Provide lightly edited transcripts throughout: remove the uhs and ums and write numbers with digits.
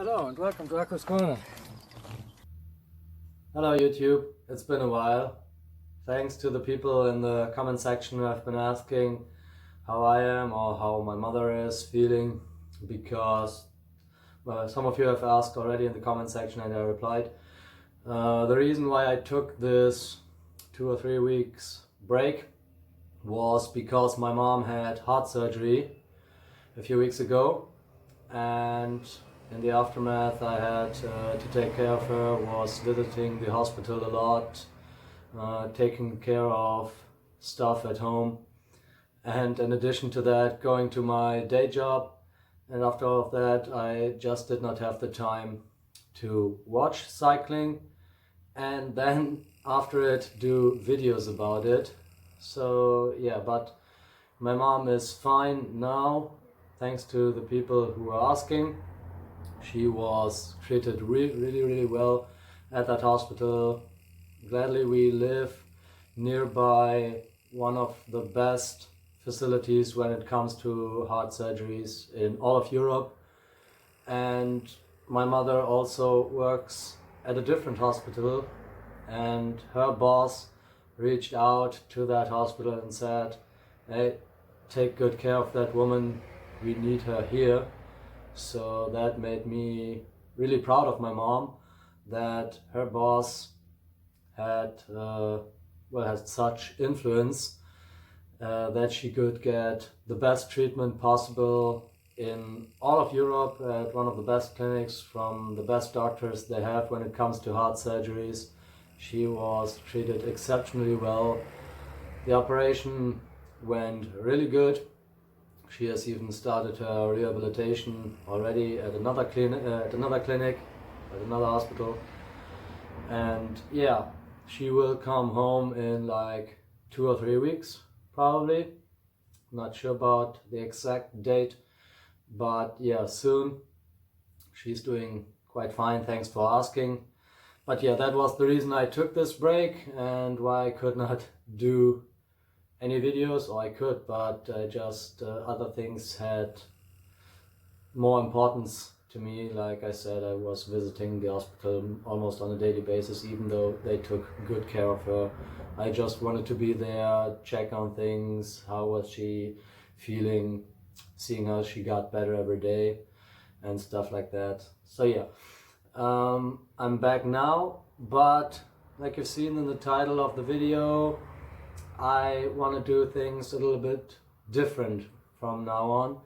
Hello and welcome to Akku's Corner. Hello YouTube, it's been a while. Thanks to the people in the comment section who have been asking how I am or how my mother is feeling, because some of you have asked already in the comment section and I replied. The reason why I took this 2 or 3 weeks break was because my mom had heart surgery a few weeks ago, and in the aftermath I had to take care of her, was visiting the hospital a lot, taking care of stuff at home, and in addition to that going to my day job. And after all of that I just did not have the time to watch cycling and then after it do videos about it. So yeah, but my mom is fine now, thanks to the people who are asking. She was treated really well at that hospital. Gladly we live nearby one of the best facilities when it comes to heart surgeries in all of Europe. And my mother also works at a different hospital, and her boss reached out to that hospital and said, hey, take good care of that woman, we need her here. So that made me really proud of my mom, that her boss had had such influence that she could get the best treatment possible in all of Europe at one of the best clinics from the best doctors they have when it comes to heart surgeries. She was treated exceptionally well. The operation went really good. She has even started her rehabilitation already at another clinic, at another hospital. And yeah, she will come home in like 2 or 3 weeks, probably. Not sure about the exact date, but yeah, soon. She's doing quite fine, thanks for asking. But yeah, that was the reason I took this break and why I could not do any videos, or I could, but just other things had more importance to me. Like I said, I was visiting the hospital almost on a daily basis, even though they took good care of her. I just wanted to be there, check on things, how was she feeling, seeing how she got better every day and stuff like that. So yeah, I'm back now, but like you've seen in the title of the video, I want to do things a little bit different from now on,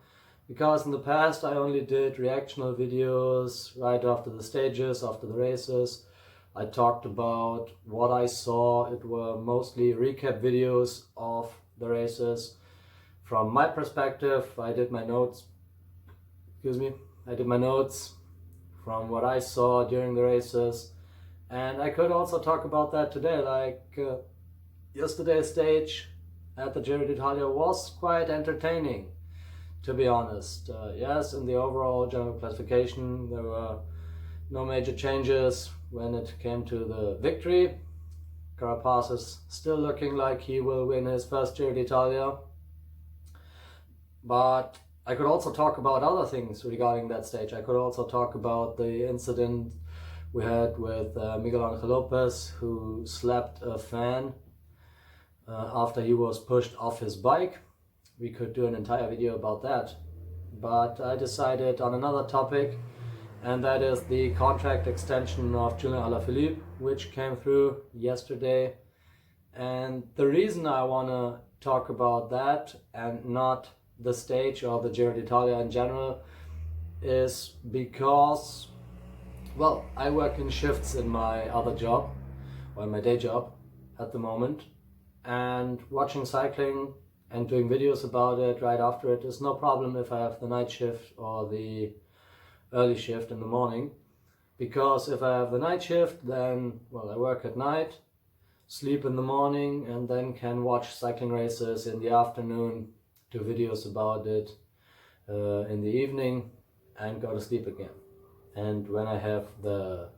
because in the past I only did reactional videos right after the stages, after the races. I talked about what I saw. It were mostly recap videos of the races. From my perspective, I did my notes from what I saw during the races, and I could also talk about that today. Like yesterday's stage at the Giro d'Italia was quite entertaining, to be honest. Yes, in the overall general classification there were no major changes when it came to the victory. Carapaz is still looking like he will win his first Giro d'Italia. But I could also talk about other things regarding that stage. I could also talk about the incident we had with Miguel Angel Lopez, who slapped a fan after he was pushed off his bike. We could do an entire video about that. But I decided on another topic, and that is the contract extension of Julian Alaphilippe, which came through yesterday. And the reason I want to talk about that and not the stage or the Giro d'Italia in general is because, well, I work in shifts in my other job, or in my day job at the moment, and watching cycling and doing videos about it right after it is no problem if I have the night shift or the early shift in the morning. Because if I have the night shift, then, well, I work at night, sleep in the morning, and then can watch cycling races in the afternoon, do videos about it in the evening, and go to sleep again. And when I have the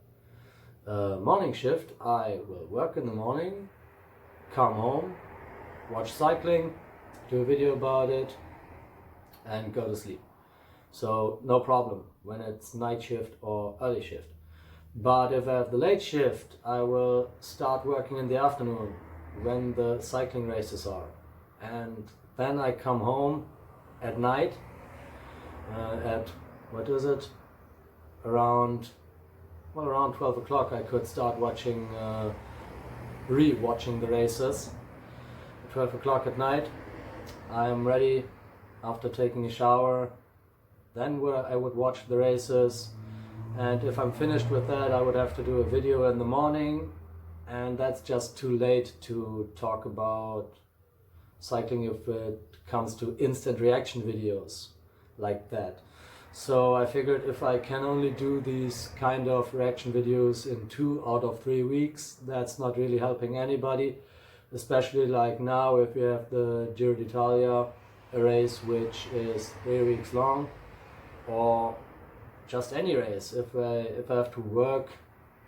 morning shift, I will work in the morning, come home, watch cycling, do a video about it, and go to sleep. So no problem when it's night shift or early shift. But if I have the late shift, I will start working in the afternoon when the cycling races are. And then I come home at night at, what is it, around 12 o'clock I could start watching, re-watching the races. 12 o'clock at night, I'm ready after taking a shower. Then I would watch the races, and if I'm finished with that, I would have to do a video in the morning, and that's just too late to talk about cycling if it comes to instant reaction videos like that. So I figured if I can only do these kind of reaction videos in 2 out of 3 weeks, that's not really helping anybody, especially like now if you have the Giro d'Italia, a race which is 3 weeks long, or just any race. If I have to work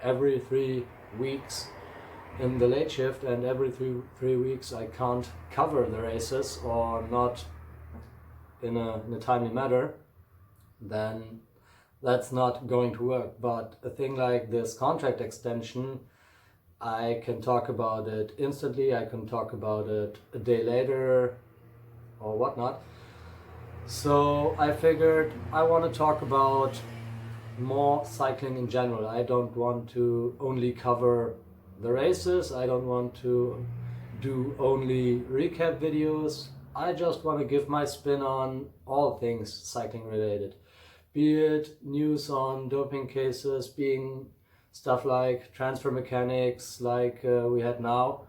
every 3 weeks in the late shift, and every three weeks I can't cover the races or not in a timely manner, then that's not going to work. But a thing like this contract extension, I can talk about it instantly, I can talk about it a day later or whatnot. So I figured I want to talk about more cycling in general. I don't want to only cover the races, I don't want to do only recap videos. I just want to give my spin on all things cycling related. Be it news on doping cases, being stuff like transfer mechanics like we had now,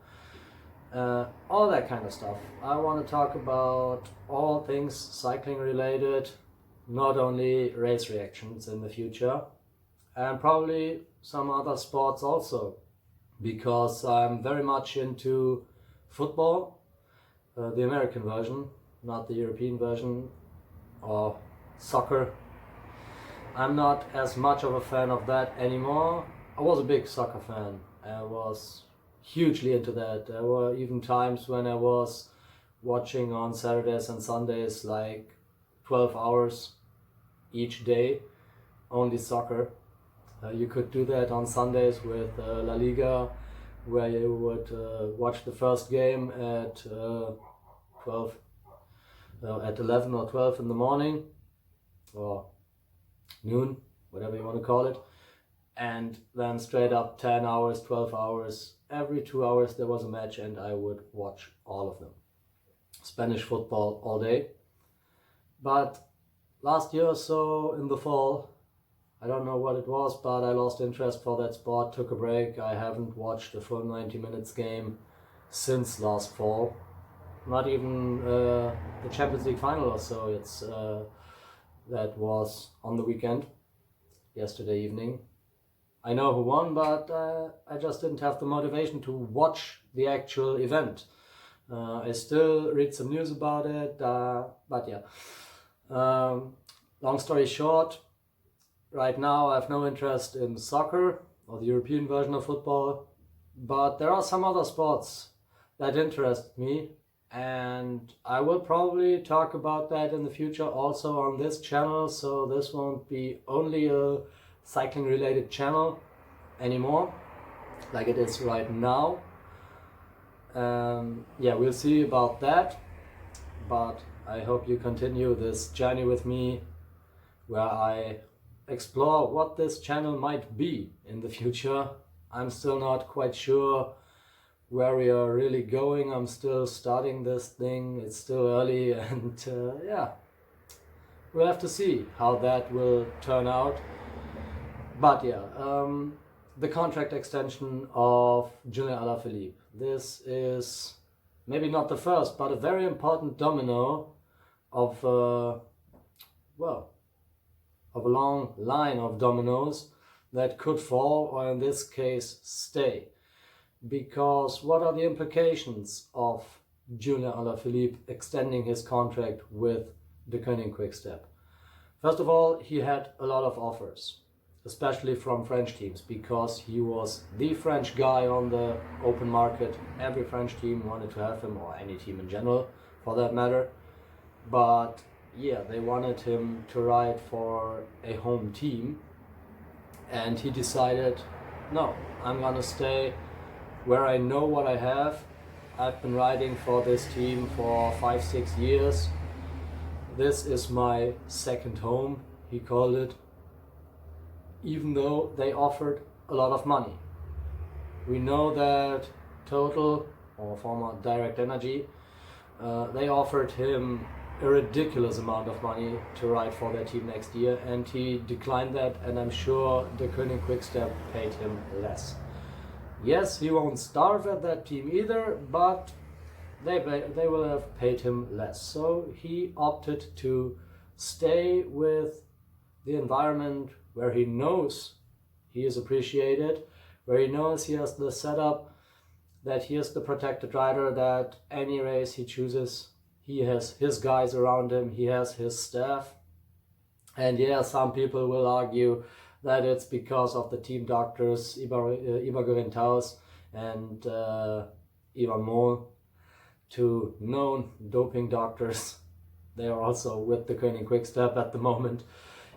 all that kind of stuff. I want to talk about all things cycling related, not only race reactions in the future, and probably some other sports also, because I'm very much into football, the American version, not the European version, or soccer. I'm not as much of a fan of that anymore. I was a big soccer fan. I was hugely into that. There were even times when I was watching on Saturdays and Sundays like 12 hours each day, only soccer. You could do that on Sundays with La Liga, where you would watch the first game at 11 or 12 in the morning, or noon, whatever you want to call it, and then straight up 10 hours, 12 hours, every 2 hours there was a match, and I would watch all of them. Spanish football all day. But last year or so in the fall, I don't know what it was, but I lost interest for that sport, took a break. I haven't watched a full 90 minutes game since last fall. Not even the Champions League final or so. It's that was on the weekend, yesterday evening. I know who won, but I just didn't have the motivation to watch the actual event. I still read some news about it, but yeah. Long story short, right now I have no interest in soccer or the European version of football, but there are some other sports that interest me, and I will probably talk about that in the future also on this channel, so this won't be only a cycling related channel anymore like it is right now. Yeah, we'll see about that, but I hope you continue this journey with me where I explore what this channel might be in the future. I'm still not quite sure where we are really going. I'm still starting this thing, it's still early, and yeah, we'll have to see how that will turn out. But yeah, the contract extension of Julian Alaphilippe. This is maybe not the first, but a very important domino of of a long line of dominoes that could fall, or in this case stay. Because what are the implications of Julian Alaphilippe extending his contract with Deceuninck Quickstep? First of all, he had a lot of offers, especially from French teams, because he was the French guy on the open market. Every French team wanted to have him, or any team in general for that matter. But yeah, they wanted him to ride for a home team, and he decided, no, I'm gonna stay where I know what I have. I've been riding for this team for 5-6 years. This is my second home, he called it, even though they offered a lot of money. We know that Total, or former Direct Energy, they offered him a ridiculous amount of money to ride for their team next year, and he declined that, and I'm sure Deceuninck Quickstep paid him less. Yes, he won't starve at that team either, but they will have paid him less. So he opted to stay with the environment where he knows he is appreciated, where he knows he has the setup, that he is the protected rider, that any race he chooses, he has his guys around him, he has his staff. And yeah, some people will argue that it's because of the team doctors, Iber Taus and Ivan Moll, two known doping doctors. They are also with the Deceuninck Quickstep at the moment.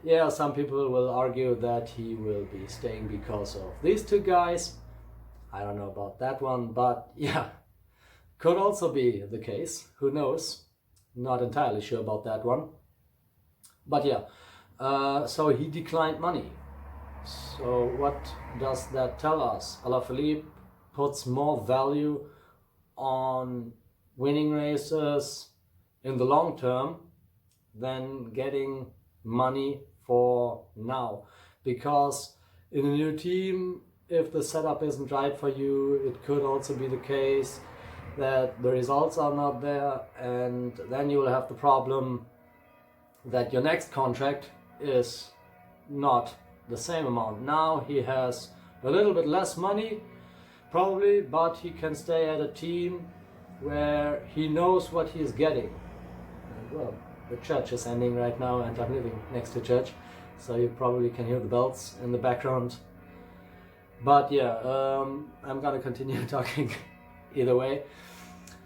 Yeah, some people will argue that he will be staying because of these two guys. I don't know about that one, but yeah, could also be the case. Who knows? Not entirely sure about that one. But yeah, so he declined money. So what does that tell us? Alaphilippe puts more value on winning races in the long term than getting money for now. Because in a new team, if the setup isn't right for you, it could also be the case that the results are not there, and then you will have the problem that your next contract is not the same amount. Now he has a little bit less money probably, but he can stay at a team where he knows what he is getting. And well, the church is ending right now, and I'm living next to church, so you probably can hear the bells in the background. But yeah, I'm gonna continue talking either way.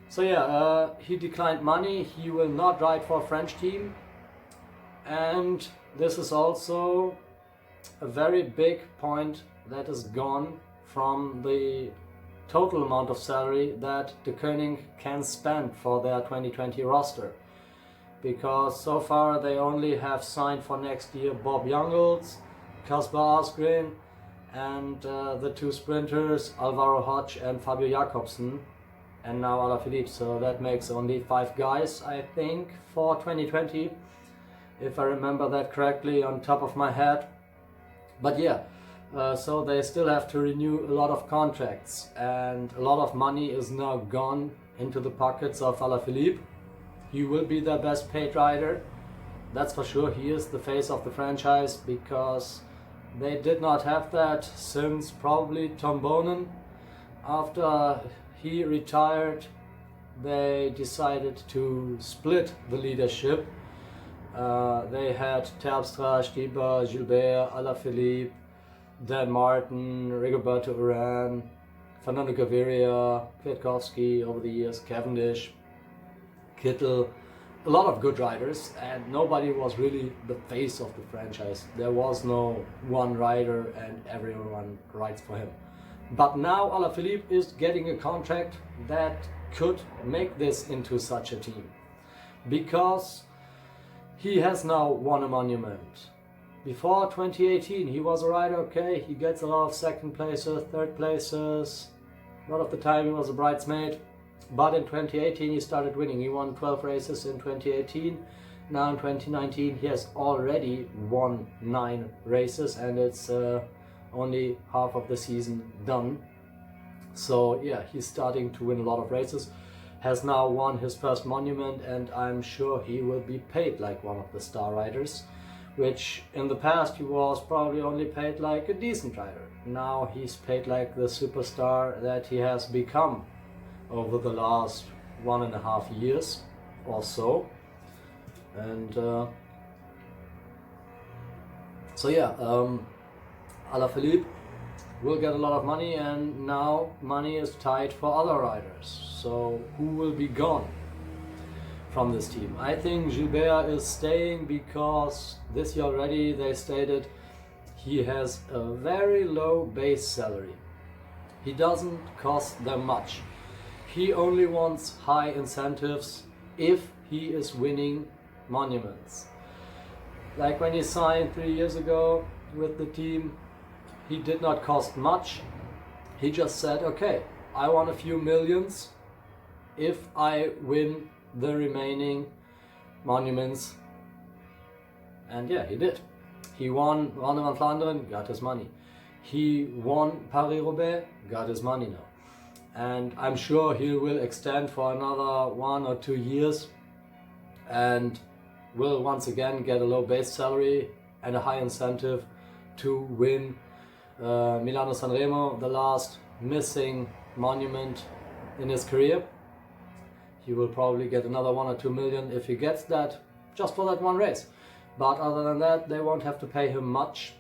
So yeah, he declined money. He will not ride for a French team, and this is also a very big point that is gone from the total amount of salary that Deceuninck can spend for their 2020 roster. Because so far they only have signed for next year Bob Jungels, Kasper Asgreen, and the two sprinters Alvaro Hodge and Fabio Jakobsen, and now Alaphilippe. So that makes only 5 guys, I think, for 2020, if I remember that correctly on top of my head. But yeah, so they still have to renew a lot of contracts, and a lot of money is now gone into the pockets of Alaphilippe. He will be their best paid rider, that's for sure. He is the face of the franchise, because they did not have that since probably Tom Bonen. After he retired, they decided to split the leadership. They had Terpstra, Stieber, Gilbert, Alaphilippe, Dan Martin, Rigoberto Urán, Fernando Gaviria, Kwiatkowski over the years, Cavendish, Kittel, a lot of good riders, and nobody was really the face of the franchise. There was no one rider and everyone rides for him. But now Alaphilippe is getting a contract that could make this into such a team, because he has now won a monument. Before 2018 he was a rider, okay, he gets a lot of second places, third places, a lot of the time he was a bridesmaid. But in 2018 he started winning. He won 12 races in 2018. Now in 2019 he has already won 9 races, and it's only half of the season done. So yeah, he's starting to win a lot of races, has now won his first monument, and I'm sure he will be paid like one of the star riders, which in the past he was probably only paid like a decent rider. Now he's paid like the superstar that he has become over the last 1.5 years or so. And so yeah, Alaphilippe will get a lot of money, and now money is tight for other riders. So who will be gone? from this team. I think Gilbert is staying because this year already they stated he has a very low base salary. He doesn't cost them much. He only wants high incentives if he is winning monuments. Like when he signed 3 years ago with the team, he did not cost much. He just said, okay, I want a few millions if I win the remaining monuments. And yeah, he did. He won Ronde van Vlaanderen, got his money. He won Paris-Roubaix, got his money now. And I'm sure he will extend for another 1 or 2 years and will once again get a low base salary and a high incentive to win Milano-Sanremo, the last missing monument in his career. He will probably get another 1 or 2 million if he gets that, just for that one race. But other than that, they won't have to pay him much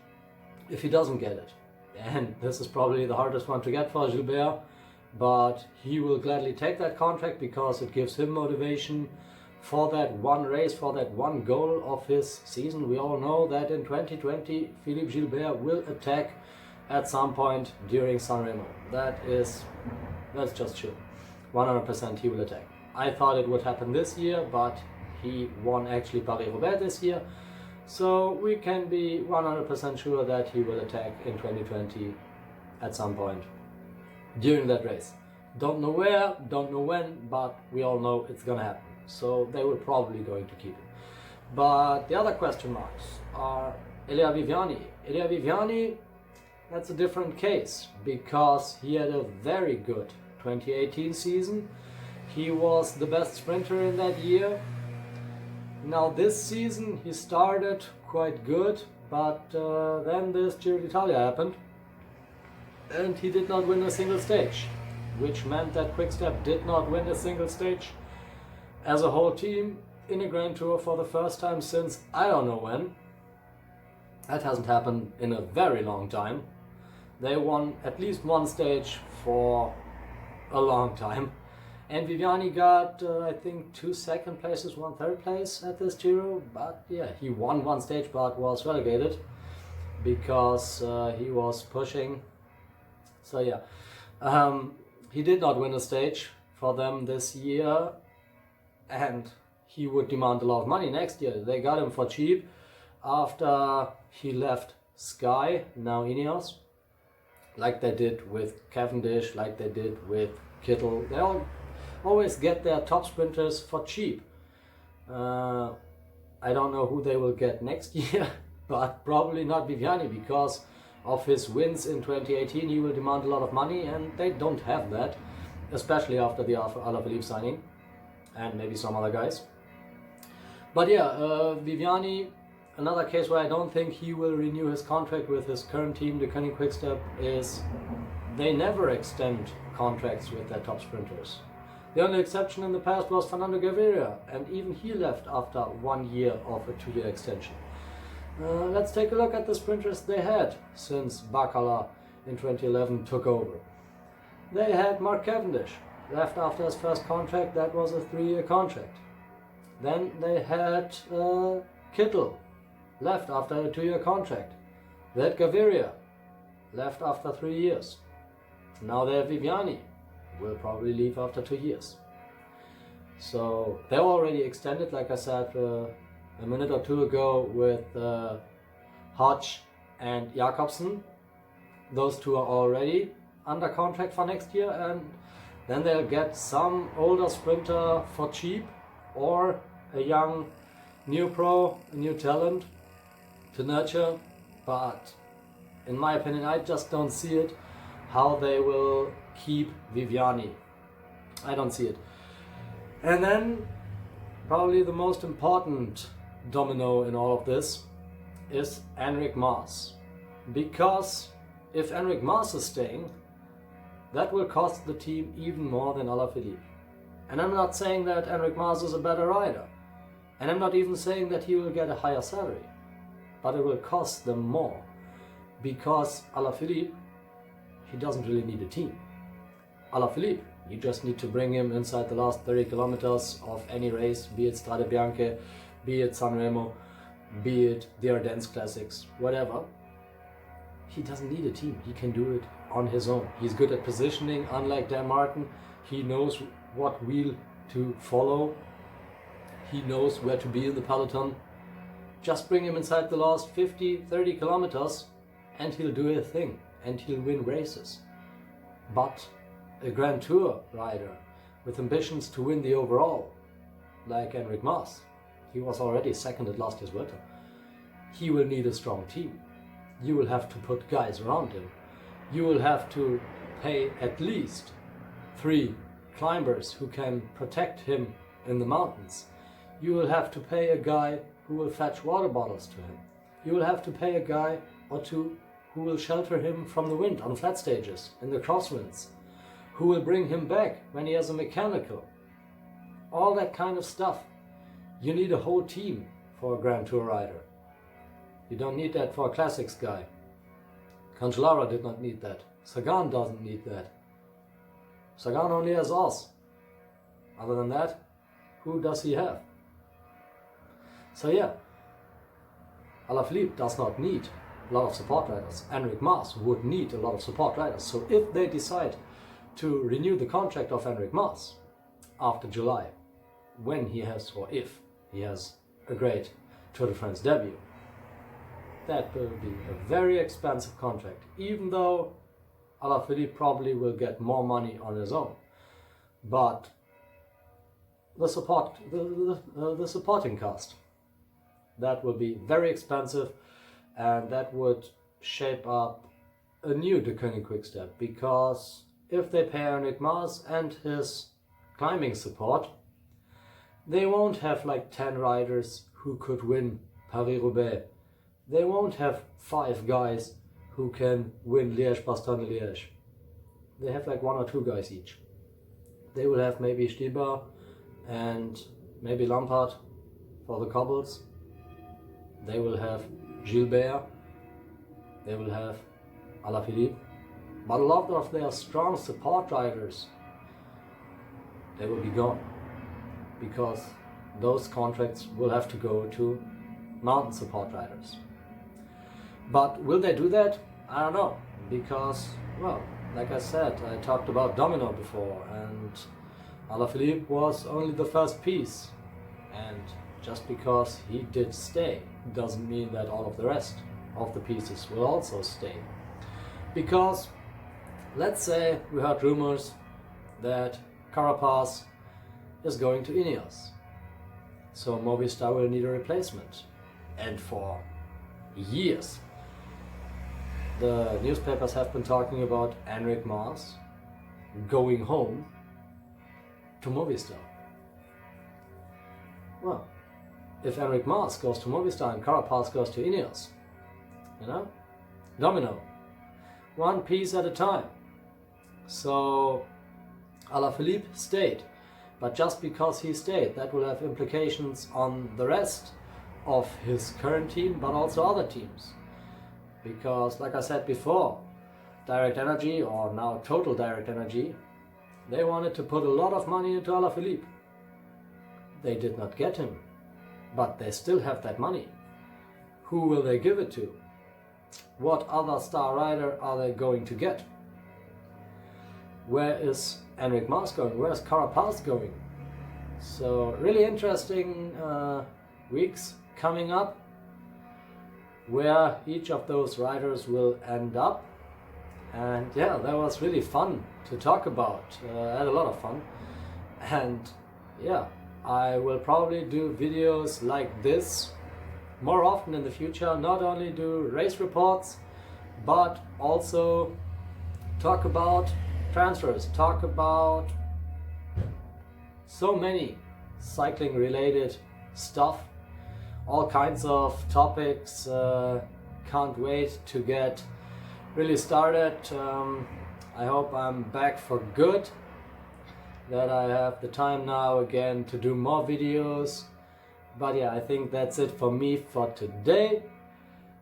if he doesn't get it. And this is probably the hardest one to get for Gilbert, but he will gladly take that contract because it gives him motivation for that one race, for that one goal of his season. We all know that in 2020, Philippe Gilbert will attack at some point during Sanremo. That's just true. 100% he will attack. I thought it would happen this year, but he won actually Paris-Roubaix this year. So we can be 100% sure that he will attack in 2020 at some point during that race. Don't know where, don't know when, but we all know it's gonna happen. So they were probably going to keep it. But the other question marks are Elia Viviani. Elia Viviani, that's a different case because he had a very good 2018 season. He was the best sprinter in that year. Now this season he started quite good, but then this Giro d'Italia happened and he did not win a single stage, which meant that Quickstep did not win a single stage as a whole team in a Grand Tour for the first time since I don't know when. That hasn't happened in a very long time. They won at least one stage for a long time. And Viviani got, I think, 2 second places, 1 third place at this Giro. But yeah, he won one stage but was relegated because he was pushing. So yeah, he did not win a stage for them this year. And he would demand a lot of money next year. They got him for cheap after he left Sky, now Ineos. Like they did with Cavendish, like they did with Kittel. They all always get their top sprinters for cheap. I don't know who they will get next year, but probably not Viviani because of his wins in 2018. He will demand a lot of money and they don't have that, especially after the Alaphilippe signing and maybe some other guys. But yeah, Viviani, another case where I don't think he will renew his contract with his current team, the Deceuninck Quickstep, is they never extend contracts with their top sprinters. The only exception in the past was Fernando Gaviria, and even he left after 1 year of a 2-year extension. Let's take a look at the sprinters they had since Bacala in 2011 took over. They had Mark Cavendish, left after his first contract, that was a 3-year contract. Then they had Kittel, left after a 2-year contract. They had Gaviria, left after 3 years. Now they have Viviani, will probably leave after 2 years. So they were already extended, like I said a minute or two ago, with Hodge and Jakobsen. Those two are already under contract for next year, and then they'll get some older sprinter for cheap or a young new pro, a new talent to nurture. But in my opinion, I just don't see it how they will keep Viviani. I don't see it. And then probably the most important domino in all of this is Enric Mas, because if Enric Mas is staying, that will cost the team even more than Alaphilippe. And I'm not saying that Enric Mas is a better rider, and I'm not even saying that he will get a higher salary, but it will cost them more, because Alaphilippe, he doesn't really need a team. Alaphilippe You just need to bring him inside the last 30 kilometers of any race, be it Strade Bianche, be it Sanremo, be it the Ardennes Classics, whatever. He doesn't need a team, he can do it on his own. He's good at positioning, unlike Dan Martin. He knows what wheel to follow. He knows where to be in the peloton. Just bring him inside the last 50, 30 kilometers and he'll do a thing and he'll win races. But a Grand Tour rider with ambitions to win the overall, like Enric Mas, he was already second at last year's Vuelta, he will need a strong team. You will have to put guys around him. You will have to pay at least 3 climbers who can protect him in the mountains. You will have to pay a guy who will fetch water bottles to him. You will have to pay a guy or 2 who will shelter him from the wind on flat stages, in the crosswinds, who will bring him back when he has a mechanical. All that kind of stuff. You need a whole team for a Grand Tour rider. You don't need that for a classics guy. Cancellara did not need that. Sagan doesn't need that. Sagan only has Oz. Other than that, who does he have? So yeah, Alaphilippe does not need a lot of support riders. Enric Mas would need a lot of support riders. So if they decide to renew the contract of Enric Mas after July, when he has, or if he has a great Tour de France debut, that will be a very expensive contract, even though Alaphilippe probably will get more money on his own. But the supporting cast, that will be very expensive, and that would shape up a new Deceuninck Quickstep, because if they pay Enric Mas and his climbing support, they won't have like 10 riders who could win Paris-Roubaix. They won't have 5 guys who can win Liège-Bastogne-Liège. They have like 1 or 2 guys each. They will have maybe Stieber and maybe Lampard for the cobbles. They will have Gilbert. They will have Alaphilippe. But a lot of their strong support riders, they will be gone, because those contracts will have to go to mountain support riders. But will they do that? I don't know, because, well, like I said, I talked about Domino before, and Alaphilippe was only the first piece, and just because he did stay doesn't mean that all of the rest of the pieces will also stay. Because let's say we heard rumors that Carapaz is going to Ineos, so Movistar will need a replacement, and for years the newspapers have been talking about Enric Mas going home to Movistar. Well, if Enric Mas goes to Movistar and Carapaz goes to Ineos, you know, domino, one piece at a time. So Alaphilippe stayed, but just because he stayed, that will have implications on the rest of his current team, but also other teams. Because, like I said before, Direct Energy, or now Total Direct Energy, they wanted to put a lot of money into Alaphilippe. They did not get him, but they still have that money. Who will they give it to? What other star rider are they going to get? Where is Enric Mas going? Where is Carapaz going? So really interesting weeks coming up, where each of those riders will end up. And yeah, that was really fun to talk about. I had a lot of fun. And yeah, I will probably do videos like this more often in the future. Not only do race reports, but also talk about transfers, talk about so many cycling related stuff, all kinds of topics. Can't wait to get really started. I hope I'm back for good, that I have the time now again to do more videos. But yeah, I think that's it for me for today.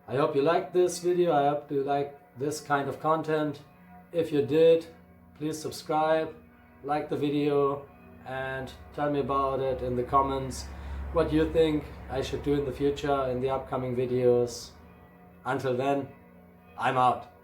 I hope you liked this video. I hope you like this kind of content. If you did, please subscribe, like the video and tell me about it in the comments, what you think I should do in the future in the upcoming videos. Until then, I'm out.